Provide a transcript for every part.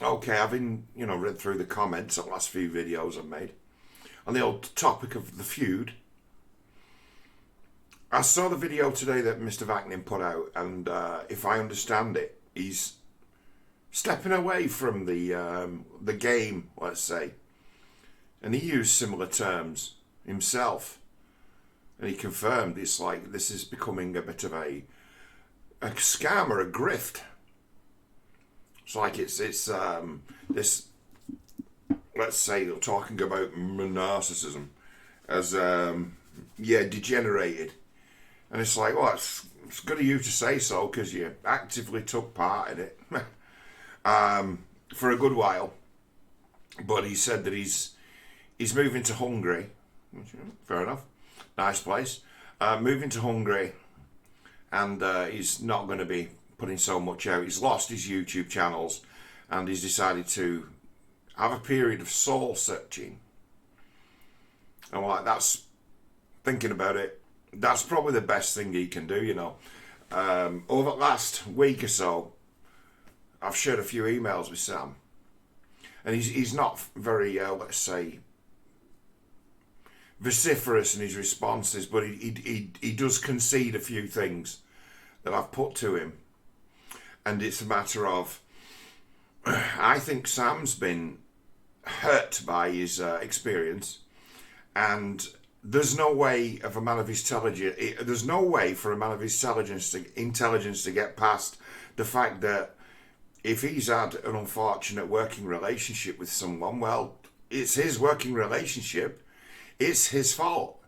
Okay, having, read through the comments on the last few videos I've made on the old topic of the feud, I saw the video today that Mr. Vaknin put out, and if I understand it, he's stepping away from the game, let's say, and he used similar terms himself, and he confirmed it's like this is becoming a bit of a scam or a grift. It's like it's this, let's say, they're talking about narcissism as degenerated, and it's like, well, it's good of you to say so because you actively took part in it for a good while. But he said that he's moving to Hungary. Fair enough, nice place. Moving to Hungary, and he's not going to be putting so much out. He's lost his YouTube channels, and he's decided to have a period of soul searching. And like, that's, thinking about it, that's probably the best thing he can do, Over the last week or so, I've shared a few emails with Sam, and he's not very, let's say, vociferous in his responses, but he does concede a few things that I've put to him. And it's a matter of, I think Sam's been hurt by his experience, and there's no way of a man of his intelligence. There's no way for a man of his intelligence to get past the fact that if he's had an unfortunate working relationship with someone, well, it's his working relationship. It's his fault.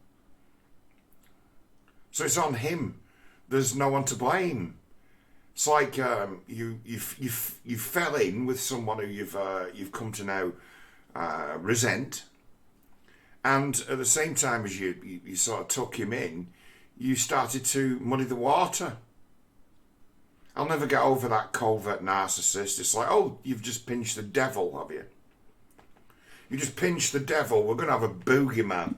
So it's on him. There's no one to blame. It's like you fell in with someone who you've come to now resent, and at the same time as you sort of took him in, you started to muddy the water. I'll never get over that covert narcissist. It's like, oh, you've just pinched the devil, have you? You just pinched the devil. We're going to have a boogeyman.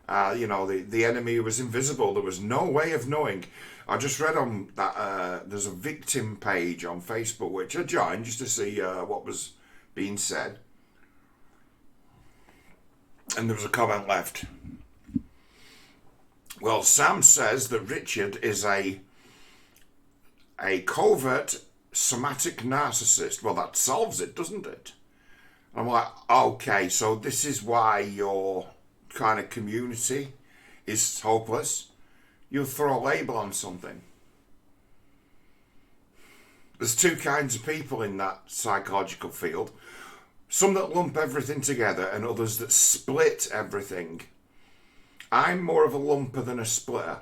The enemy was invisible. There was no way of knowing. I just read on that there's a victim page on Facebook which I joined just to see what was being said. And there was a comment left. Well, Sam says that Richard is a covert somatic narcissist. Well, that solves it, doesn't it? I'm like, okay, so this is why your kind of community is hopeless. You'll throw a label on something. There's two kinds of people in that psychological field. Some that lump everything together and others that split everything. I'm more of a lumper than a splitter.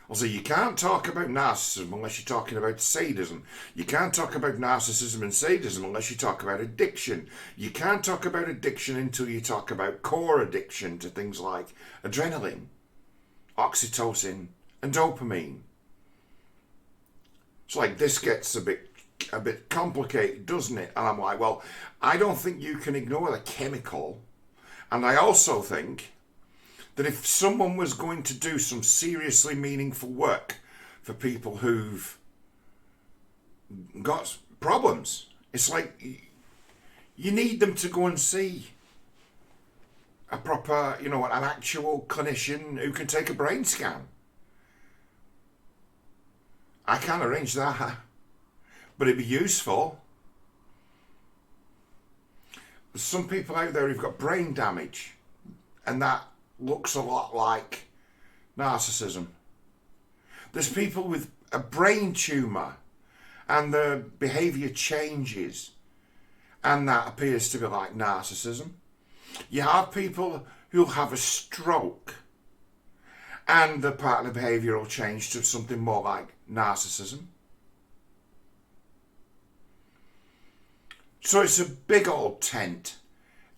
Also, you can't talk about narcissism unless you're talking about sadism. You can't talk about narcissism and sadism unless you talk about addiction. You can't talk about addiction until you talk about core addiction to things like adrenaline, oxytocin, and dopamine. It's like this gets a bit complicated, doesn't it? And I'm like, well, I don't think you can ignore the chemical. And I also think that if someone was going to do some seriously meaningful work for people who've got problems, it's like you need them to go and see a proper, an actual clinician who can take a brain scan. I can't arrange that, but it'd be useful. There's some people out there who've got brain damage, and that looks a lot like narcissism. There's people with a brain tumour and their behaviour changes, and that appears to be like narcissism. You have people who'll have a stroke and the pattern of behaviour will change to something more like narcissism. So it's a big old tent,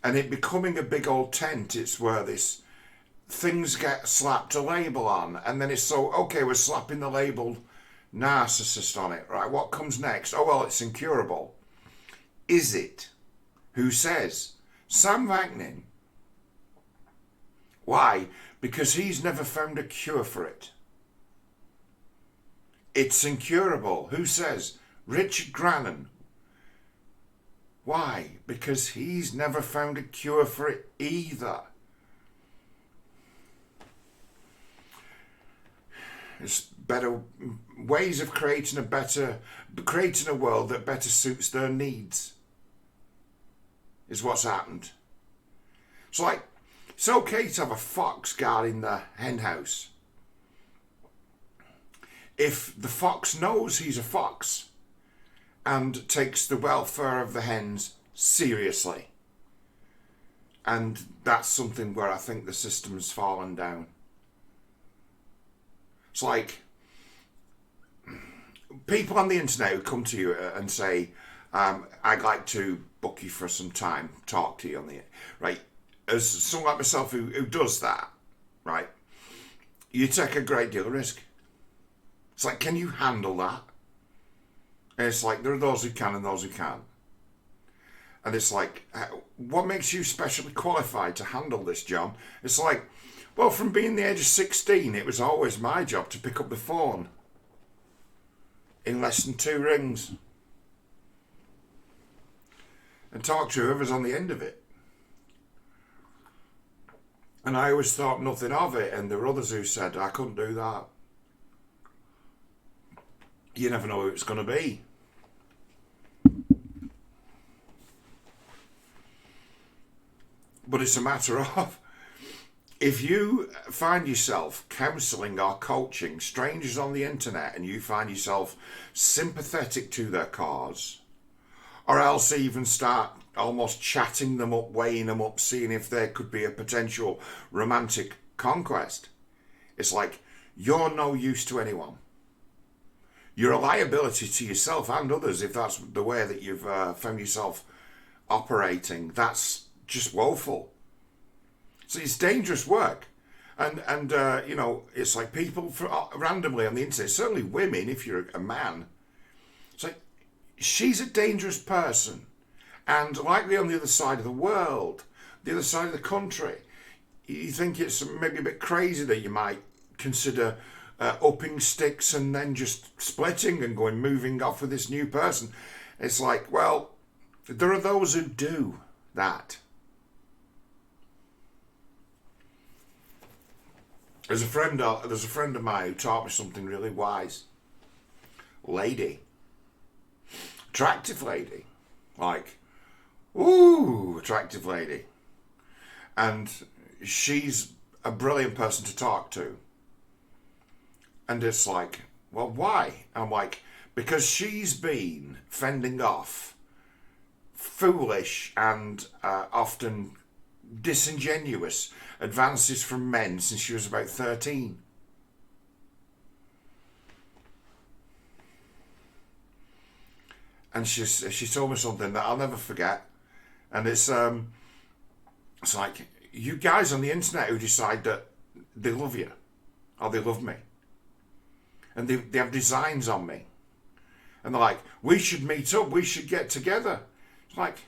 and it becoming a big old tent, it's where this things get slapped a label on, and then it's so, okay, we're slapping the label narcissist on it, right? What comes next? Oh, well, it's incurable. Is it? Who says? Sam Vaknin. Why? Because he's never found a cure for it. It's incurable. Who says? Richard Grannon. Why? Because he's never found a cure for it either. It's better ways of creating a world that better suits their needs is what's happened. It's like, it's okay to have a fox guarding the hen house if the fox knows he's a fox and takes the welfare of the hens seriously. And that's something where I think the system's fallen down. It's like people on the internet who come to you and say, I'd like to book you for some time, talk to you on the, right? As someone like myself who does that, right? You take a great deal of risk. It's like, can you handle that? And it's like, there are those who can and those who can't. And it's like, what makes you specially qualified to handle this, John? It's like, well, from being the age of 16, it was always my job to pick up the phone in less than 2 rings and talk to whoever's on the end of it. And I always thought nothing of it, and there were others who said, I couldn't do that. You never know who it's going to be. But it's a matter of, if you find yourself counselling or coaching strangers on the internet and you find yourself sympathetic to their cause, or else even start almost chatting them up, weighing them up, seeing if there could be a potential romantic conquest, it's like, you're no use to anyone. You're a liability to yourself and others if that's the way that you've found yourself operating. That's just woeful. So it's dangerous work. And you know, it's like people randomly on the internet, certainly women, if you're a man, it's like, she's a dangerous person. And likely on the other side of the world, the other side of the country, you think it's maybe a bit crazy that you might consider upping sticks and then just splitting and moving off with this new person. It's like, well, there are those who do that. There's a friend of mine who taught me something really wise. Lady. Attractive lady. Like, ooh, attractive lady. And she's a brilliant person to talk to. And it's like, well, why? I'm like, because she's been fending off foolish and often disingenuous advances from men since she was about 13. And she told me something that I'll never forget. And it's like, you guys on the internet who decide that they love you or they love me, and they have designs on me, and they're like, we should meet up, we should get together. It's like,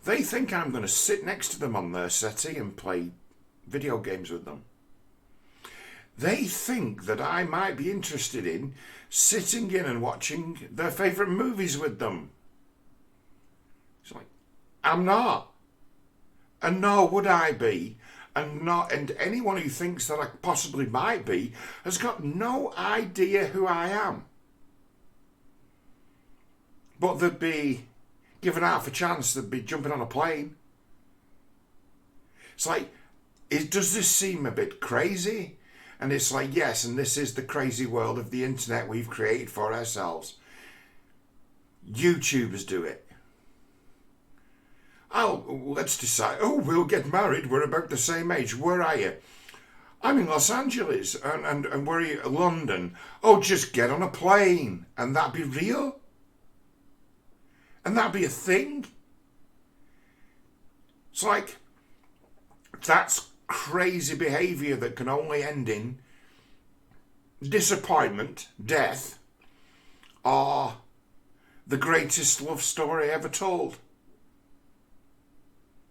they think I'm going to sit next to them on their settee and play video games with them. They think that I might be interested in sitting in and watching their favourite movies with them. It's like, I'm not. And nor would I be. And anyone who thinks that I possibly might be has got no idea who I am. But they'd be given half a chance, they'd be jumping on a plane. It's like, does this seem a bit crazy? And it's like, yes, and this is the crazy world of the internet we've created for ourselves. YouTubers do it. Oh, let's decide. Oh, we'll get married. We're about the same age. Where are you? I'm in Los Angeles. And where are you? London. Oh, just get on a plane. And that'd be real? And that'd be a thing? It's like, that's crazy behaviour that can only end in disappointment, death, or the greatest love story ever told.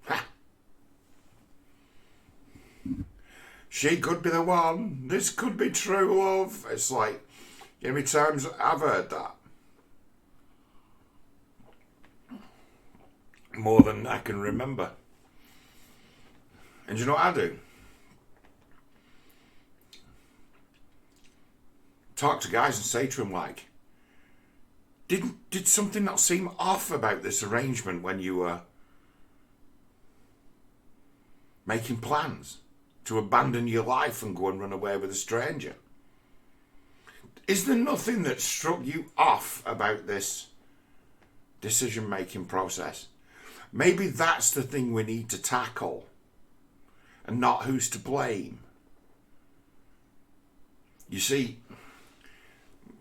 Ha. She could be the one. This could be true love. It's like, how many times I've heard that? more than I can remember. And you know what I do? Talk to guys and say to them, like, did something not seem off about this arrangement when you were making plans to abandon your life and go and run away with a stranger? Is there nothing that struck you off about this decision-making process? Maybe that's the thing we need to tackle, and not who's to blame. You see,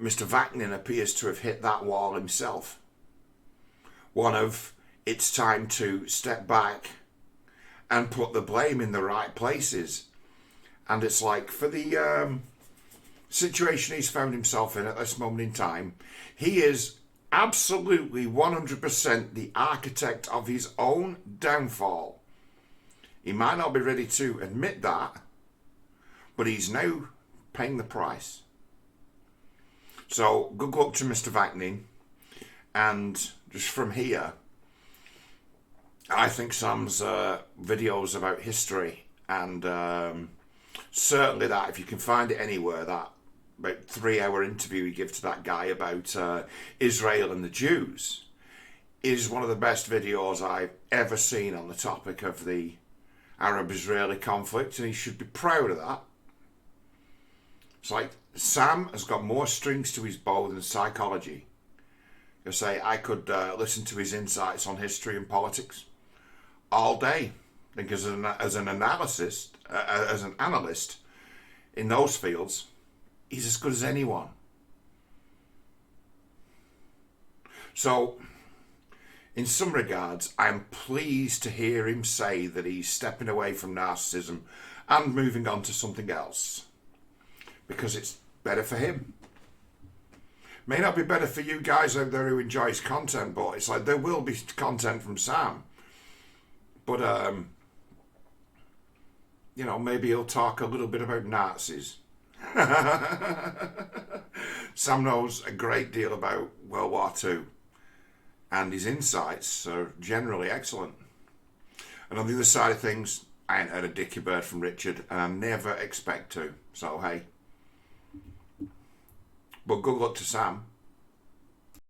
Mr. Vaknin appears to have hit that wall himself. One of, it's time to step back and put the blame in the right places. And it's like, for the situation he's found himself in at this moment in time, he is absolutely 100% the architect of his own downfall. He might not be ready to admit that, but he's now paying the price. So good luck to Mr. Vaknin, and just from here, I think Sam's videos about history, and certainly that, if you can find it anywhere, that about 3-hour interview he gave to that guy about Israel and the Jews, is one of the best videos I've ever seen on the topic of the Arab-Israeli conflict, and he should be proud of that. It's like, Sam has got more strings to his bow than psychology. I say, I could listen to his insights on history and politics all day. I think as an analyst in those fields, he's as good as anyone. So, in some regards, I'm pleased to hear him say that he's stepping away from narcissism and moving on to something else, because it's better for him. May not be better for you guys out there who enjoy his content, but it's like, there will be content from Sam. But, you know, maybe he'll talk a little bit about Nazis. Sam knows a great deal about World War II, and his insights are generally excellent. And on the other side of things, I ain't heard a dicky bird from Richard, and I never expect to. So, hey. But good luck to Sam.